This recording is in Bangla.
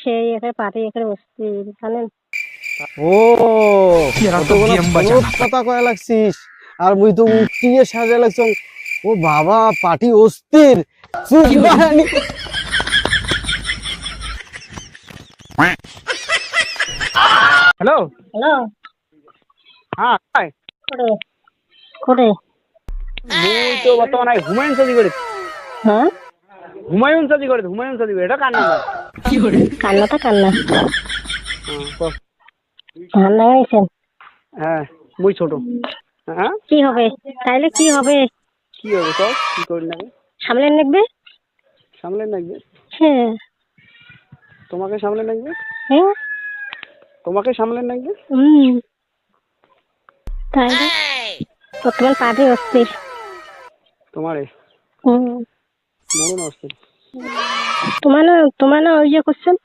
সেই এখানে পার্টি এখানে বসছি জানেন। ও কথা কয়া লাগছিস আর মুই তো উঠিয়ে সাজা লাগছং। ও বাবা পার্টি অস্থির। হ্যালো হ্যালো, হ্যাঁ হাই করে করে মুই তো বর্তমানে হুমায়ুন সাদি করে হ্যাঁ হুমায়ুন সাদি করে এটা কার নাম্বার? কান্নাটা কান্না কও। ধান লাগাইছেন? হ্যাঁ মুই ছোট। হ্যাঁ কি হবে তাইলে? কি হবে? কি হবে কও, কি করি না সামলে নেবে? সামলে লাগবে? হ্যাঁ তোমাকে সামলে লাগবে? হ্যাঁ তোমাকে সামলে লাগবে? তাইলে বর্তমান পার্টি অস্থির। তোমারে মরণ অস্থির। তোমার না ওই যে করছেন